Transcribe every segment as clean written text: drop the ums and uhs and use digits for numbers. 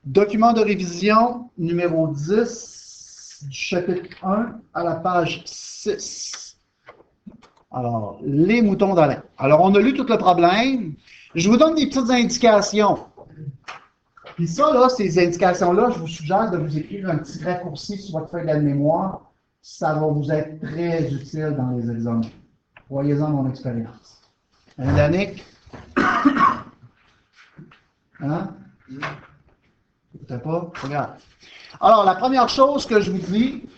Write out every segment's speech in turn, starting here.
Document de révision numéro 10 du chapitre 1 à la page 6. Alors, les moutons d'Alain. Alors, on a lu tout le problème. Je vous donne des petites indications. Puis ça, là, ces indications-là, je vous suggère de vous écrire un petit raccourci sur votre feuille de mémoire. Ça va vous être très utile dans les examens. Voyez-en mon expérience. Danick? Hein? Écoutez pas? Regarde. Alors, la première chose que je vous dis,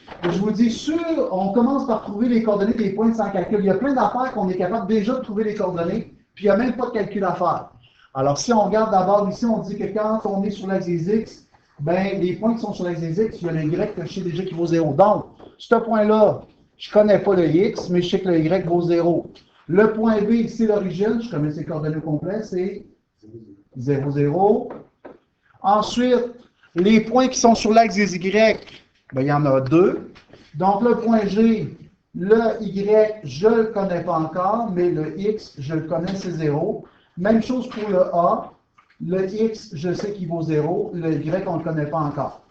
on commence par trouver les coordonnées des points sans calcul. Il y a plein d'affaires qu'on est capable déjà de trouver les coordonnées, puis il n'y a même pas de calcul à faire. Alors, si on regarde d'abord ici, on dit que quand on est sur l'axe des X, ben, les points qui sont sur l'axe des X, il y a le Y que je sais déjà qui vaut 0. Donc, ce point-là, je ne connais pas le X, mais je sais que le Y vaut 0. Le point B, c'est l'origine, je connais ses coordonnées au complet, c'est 0, 0. Ensuite, les points qui sont sur l'axe des Y, ben, il y en a 2. Donc, le point G, le Y, je ne le connais pas encore, mais le X, je le connais, c'est 0. Même chose pour le A. Le X, je sais qu'il vaut 0. Le Y, on ne le connaît pas encore.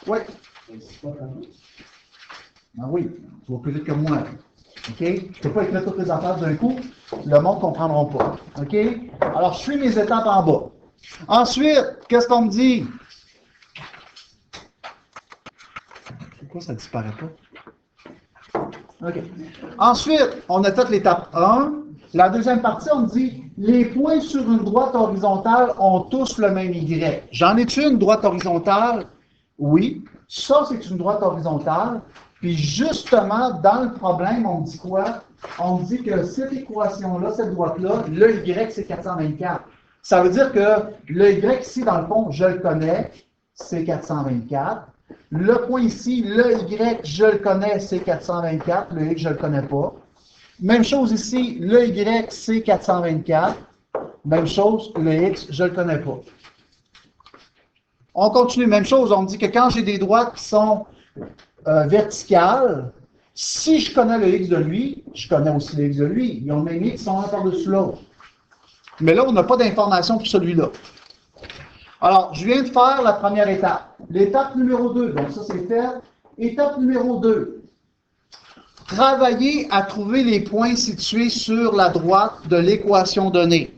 Oui. Ah oui, tu vas plus vite que moi. OK? Je ne peux pas écrire toutes les affaires d'un coup. Le monde ne comprendra pas. OK? Alors, je suis mes étapes en bas. Ensuite, qu'est-ce qu'on me dit? Pourquoi ça ne disparaît pas? OK. Ensuite, on a fait l'étape 1. La deuxième partie, on me dit, les points sur une droite horizontale ont tous le même Y. J'en ai-tu une droite horizontale? Oui. Ça, c'est une droite horizontale. Puis justement, dans le problème, on me dit quoi? On me dit que cette équation-là, cette droite-là, le Y, c'est 424. Ça veut dire que le Y ici, dans le fond, je le connais, c'est 424. Le point ici, le Y, je le connais, c'est 424. Le X, je ne le connais pas. Même chose ici, le Y, c'est 424. Même chose, le X, je ne le connais pas. On continue, même chose, on me dit que quand j'ai des droites qui sont verticales, si je connais le X de lui, je connais aussi le X de lui. Ils ont le même X, ils sont un par-dessus l'autre. Mais là, on n'a pas d'information pour celui-là. Alors, je viens de faire la première étape. L'étape numéro 2, donc ça c'est fait. Étape numéro 2. Travailler à trouver les points situés sur la droite de l'équation donnée.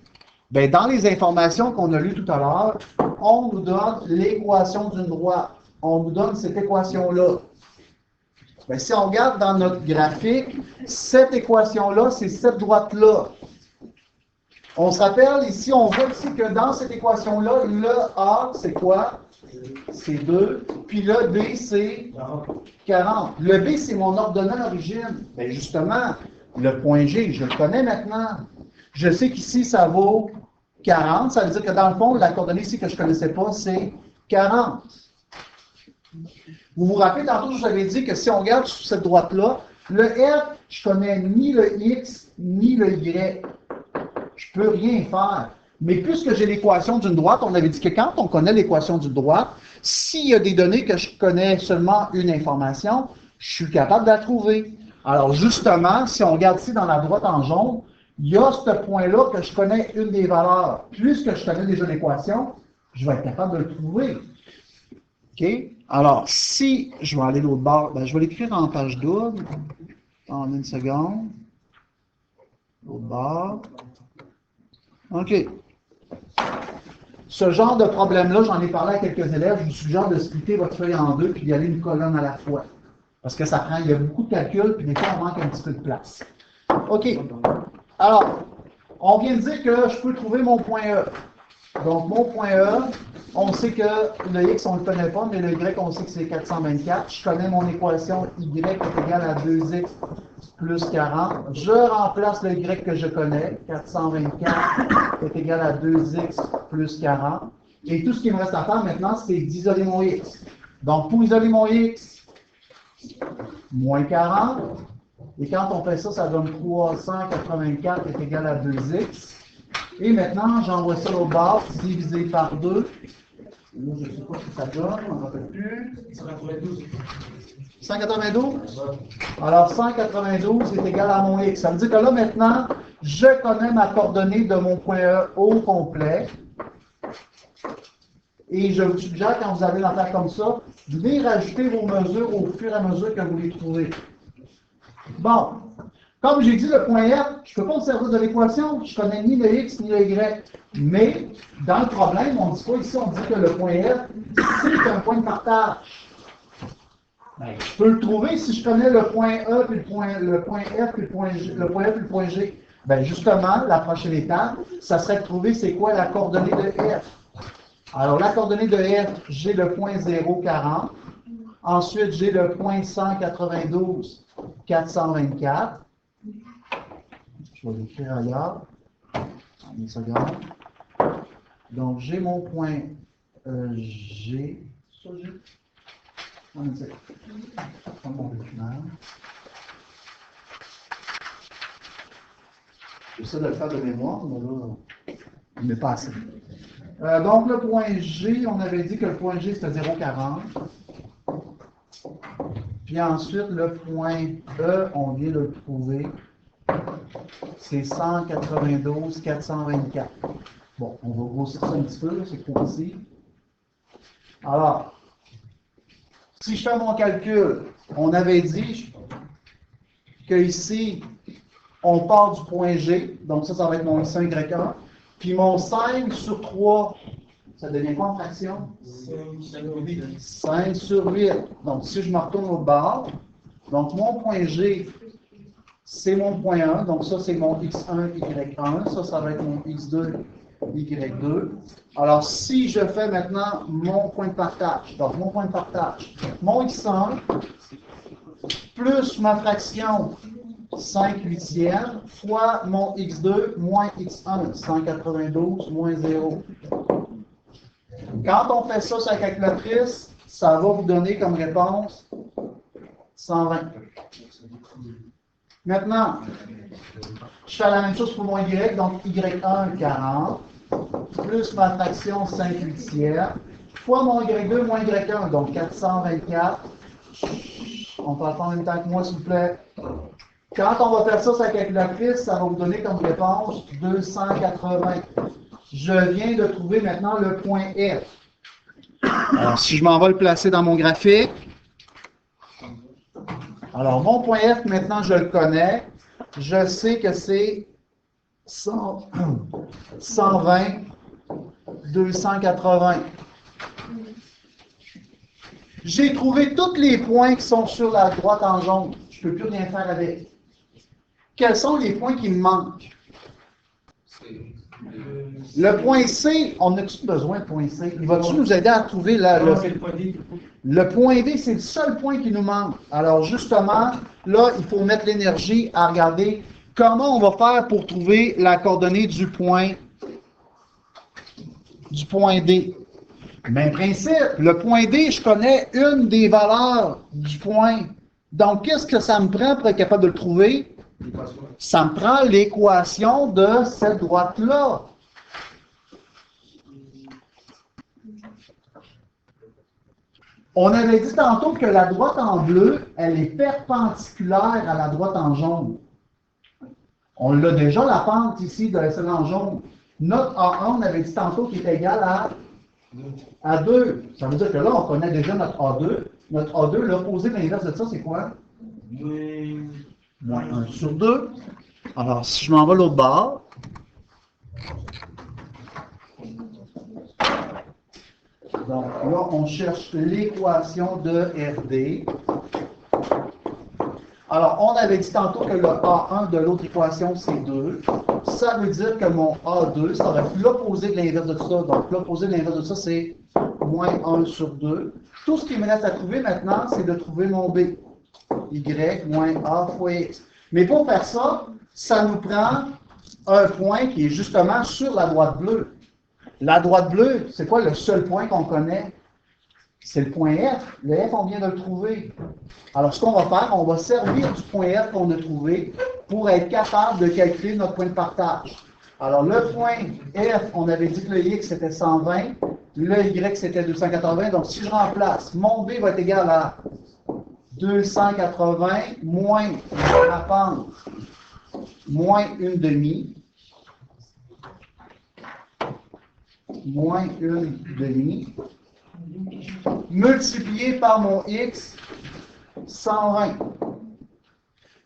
Bien, dans les informations qu'on a lues tout à l'heure, on nous donne l'équation d'une droite. On nous donne cette équation-là. Bien, si on regarde dans notre graphique, cette équation-là, c'est cette droite-là. On se rappelle, ici, on voit ici que dans cette équation-là, le A, c'est quoi? C'est 2. Puis le B, c'est 40. Le B, c'est mon ordonnée d'origine. Bien, justement, le point G, je le connais maintenant. Je sais qu'ici, ça vaut 40. Ça veut dire que dans le fond, la coordonnée ici que je ne connaissais pas, c'est 40. Vous vous rappelez, tantôt, je vous avais dit que si on regarde sur cette droite-là, le F, je ne connais ni le X, ni le Y. Je ne peux rien faire. Mais puisque j'ai l'équation d'une droite, on avait dit que quand on connaît l'équation d'une droite, s'il y a des données que je connais seulement une information, je suis capable de la trouver. Alors justement, si on regarde ici dans la droite en jaune, il y a ce point-là que je connais une des valeurs. Puisque je connais déjà l'équation, je vais être capable de le trouver. OK? Alors, si je vais aller de l'autre bord, ben, je vais l'écrire en page double. En une seconde. L'autre bord. OK. Ce genre de problème-là, j'en ai parlé à quelques élèves. Je vous suggère de splitter votre feuille en deux puis d'y aller une colonne à la fois. Parce que ça prend, il y a beaucoup de calculs, puis des fois, on manque un petit peu de place. OK. Alors, on vient de dire que je peux trouver mon point E. Donc, mon point E, on sait que le X, on ne le connaît pas, mais le Y, on sait que c'est 424. Je connais mon équation Y est égale à 2X plus 40. Je remplace le Y que je connais. 424 est égal à 2X plus 40. Et tout ce qui me reste à faire maintenant, c'est d'isoler mon X. Donc, pour isoler mon X, moins 40. Et quand on fait ça, ça donne 384 est égal à 2X. Et maintenant, j'envoie ça au bord, divisé par 2. Là, je ne sais pas ce que ça donne, on n'en fait plus. 192? Alors, 192 est égal à mon X. Ça veut dire que là, maintenant, je connais ma coordonnée de mon point E au complet. Et je vous suggère, quand vous avez une affaire comme ça, de venir rajouter vos mesures au fur et à mesure que vous les trouvez. Bon, comme j'ai dit, le point F, je ne peux pas me servir de l'équation, je ne connais ni le X ni le Y. Mais, dans le problème, on ne dit pas ici, on dit que le point F, c'est un point de partage. Ben, je peux le trouver si je connais le point E, puis le point F, puis le point G, le point F, puis le point G. Ben, justement, la prochaine étape, ça serait de trouver c'est quoi la coordonnée de F. Alors, la coordonnée de F, j'ai le point 0,40. Ensuite, j'ai le point 192, 424. Je vais l'écrire ailleurs. Une seconde. Donc, j'ai mon point G. Ça, G. Mon document. J'essaie de le faire de mémoire, mais là, il n'est pas assez. Donc, le point G, on avait dit que le point G, c'était 0,40. Puis ensuite, le point E, on vient de le trouver. C'est 192, 424. Bon, on va grossir ça un petit peu, c'est concis. Alors, si je fais mon calcul, on avait dit que ici, on part du point G, donc ça va être mon I1, Y1, puis mon 5 sur 3, ça devient quoi en fraction? 5 sur 8. Donc, si je me retourne au bord, donc mon point G, c'est mon point 1, donc ça c'est mon X1, Y1, ça va être mon X2, Y2. Alors, si je fais maintenant mon point de partage, donc mon point de partage, mon X1 plus ma fraction 5 huitièmes fois mon X2 moins X1, 192 moins 0. Quand on fait ça sur la calculatrice, ça va vous donner comme réponse 120. Maintenant, je fais la même chose pour mon Y, donc Y1, 40, plus ma fraction 5 huitièmes, fois mon Y2 moins Y1, donc 424. On peut attendre en même temps que moi, s'il vous plaît. Quand on va faire ça sur la calculatrice, ça va vous donner comme réponse 280. Je viens de trouver maintenant le point F. Alors, si je m'en vais le placer dans mon graphique, alors mon point F, maintenant, je le connais. Je sais que c'est 120, 280. J'ai trouvé tous les points qui sont sur la droite en jaune. Je ne peux plus rien faire avec. Quels sont les points qui me manquent? Le point C, on a-t-il besoin de point C? Il va-tu nous aider à trouver le point D, c'est le seul point qui nous manque. Alors justement, là, il faut mettre l'énergie à regarder comment on va faire pour trouver la coordonnée du point D. Même principe, le point D, je connais une des valeurs du point. Donc, qu'est-ce que ça me prend pour être capable de le trouver? Ça me prend l'équation de cette droite-là. On avait dit tantôt que la droite en bleu, elle est perpendiculaire à la droite en jaune. On l'a déjà, la pente ici de celle en jaune. Notre A1, on avait dit tantôt qu'il est égal à 2. Ça veut dire que là, on connaît déjà notre A2. Notre A2, l'opposé de l'inverse de ça, c'est quoi? Moins 1 sur 2. Alors, si je m'en vais l'autre bord, donc là, on cherche l'équation de RD. Alors, on avait dit tantôt que le A1 de l'autre équation, c'est 2. Ça veut dire que mon A2, ça va être l'opposé de l'inverse de ça. Donc, l'opposé de l'inverse de ça, c'est moins 1 sur 2. Tout ce qui me reste à trouver maintenant, c'est de trouver mon B. Y moins A fois X. Mais pour faire ça, ça nous prend un point qui est justement sur la droite bleue. La droite bleue, c'est quoi le seul point qu'on connaît? C'est le point F. Le F, on vient de le trouver. Alors, ce qu'on va faire, on va servir du point F qu'on a trouvé pour être capable de calculer notre point de partage. Alors, le point F, on avait dit que le X, c'était 120. Le Y, c'était 280. Donc, si je remplace, mon B va être égal à 280 moins la pente, moins une demi. moins une demi, multiplié par mon x, 120.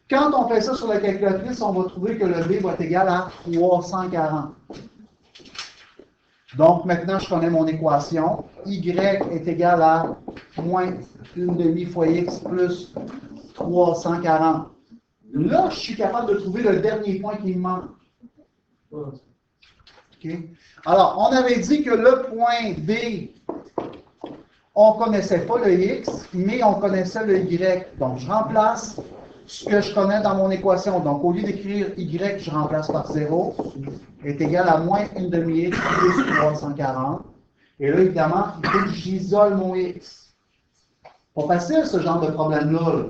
Quand on fait ça sur la calculatrice, on va trouver que le b va être égal à 340. Donc, maintenant, je connais mon équation. Y est égal à moins une demi fois x plus 340. Là, je suis capable de trouver le dernier point qui me manque. Okay. Alors, on avait dit que le point B, on ne connaissait pas le x, mais on connaissait le y. Donc, je remplace ce que je connais dans mon équation. Donc, au lieu d'écrire y, je remplace par 0, est égal à moins une demi-x plus 340. Et là, évidemment, il faut que j'isole mon x. Pas facile, ce genre de problème-là.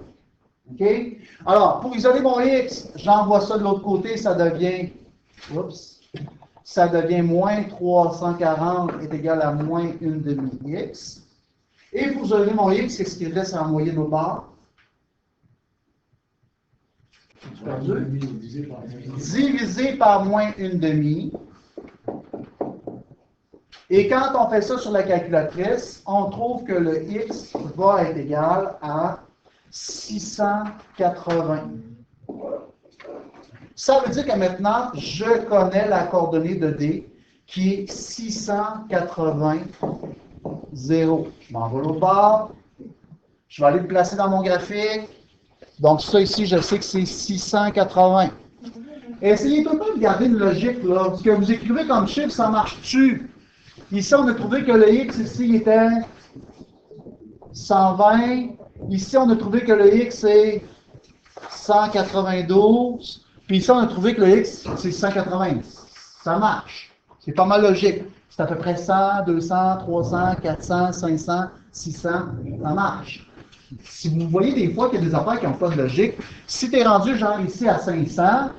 OK? Alors, pour isoler mon x, j'envoie ça de l'autre côté, ça devient moins 340 est égal à moins une demi-x. Et pour isoler mon x, qu'est-ce qu'il reste à envoyer de l'autre bord? Divisé par moins une demi. Et quand on fait ça sur la calculatrice, on trouve que le x va être égal à 680. Ça veut dire que maintenant, je connais la coordonnée de D qui est 680, 0. Je m'en vais l'autre bord. Je vais aller le placer dans mon graphique. Donc, ça ici, je sais que c'est 680. Essayez tout le temps de garder une logique, là. Ce que vous écrivez comme chiffre, ça marche-tu? Ici, on a trouvé que le x ici était 120. Ici, on a trouvé que le x est 192. Puis ici, on a trouvé que le x, c'est 180. Ça marche. C'est pas mal logique. C'est à peu près 100, 200, 300, 400, 500, 600. Ça marche. Si vous voyez des fois qu'il y a des affaires qui n'ont pas de logique, si tu es rendu genre ici à 500,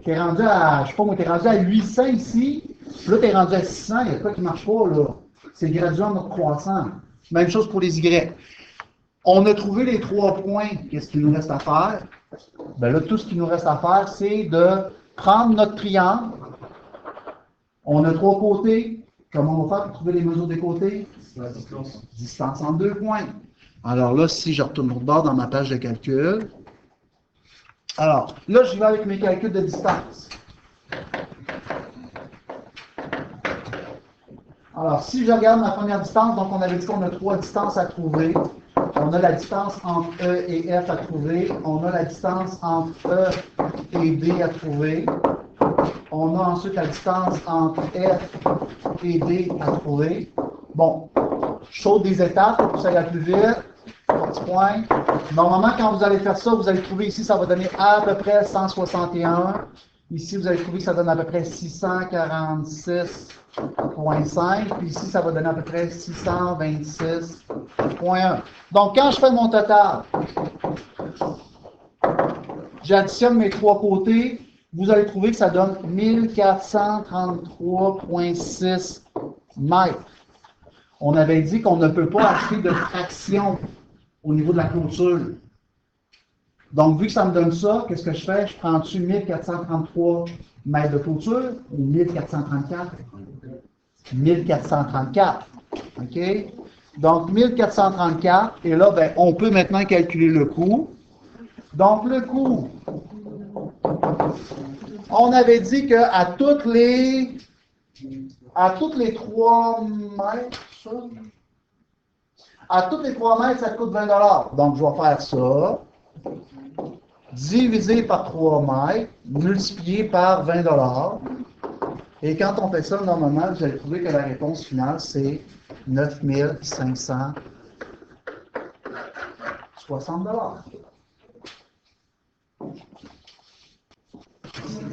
tu es rendu à, je sais pas moi, tu es rendu à 800 ici, puis là tu es rendu à 600, il y a quoi qui ne marche pas là. C'est graduellement croissant. Même chose pour les Y. On a trouvé les 3 points. Qu'est-ce qu'il nous reste à faire? Ben là, tout ce qu'il nous reste à faire, c'est de prendre notre triangle. On a 3 côtés. Comment on va faire pour trouver les mesures des côtés? La distance. Distance entre 2 points. Alors là, si je retourne au bord dans ma page de calcul, alors là, je vais avec mes calculs de distance. Alors, si je regarde ma première distance, donc on avait dit qu'on a 3 distances à trouver. On a la distance entre E et F à trouver. On a la distance entre E et B à trouver. On a ensuite la distance entre F et D à trouver. Bon, je saute des étapes pour que ça aille plus vite. Petit point. Normalement, quand vous allez faire ça, vous allez trouver ici, ça va donner à peu près 161. Ici, vous allez trouver que ça donne à peu près 646,5. Puis ici, ça va donner à peu près 626,1. Donc, quand je fais mon total, j'additionne mes 3 côtés, vous allez trouver que ça donne 1433,6 mètres. On avait dit qu'on ne peut pas acheter de fraction au niveau de la clôture. Donc, vu que ça me donne ça, qu'est-ce que je fais? Je prends-tu 1433 mètres de clôture ou 1434? 1434. OK? Donc, 1434. Et là, ben, on peut maintenant calculer le coût. Donc, le coût, on avait dit qu'à toutes les 3 mètres, ça, à toutes les 3 mètres, ça coûte 20 $. Donc, je vais faire ça. Divisé par 3 mètres, multiplié par 20 $. Et quand on fait ça, normalement, vous allez trouver que la réponse finale, c'est 9 560 $.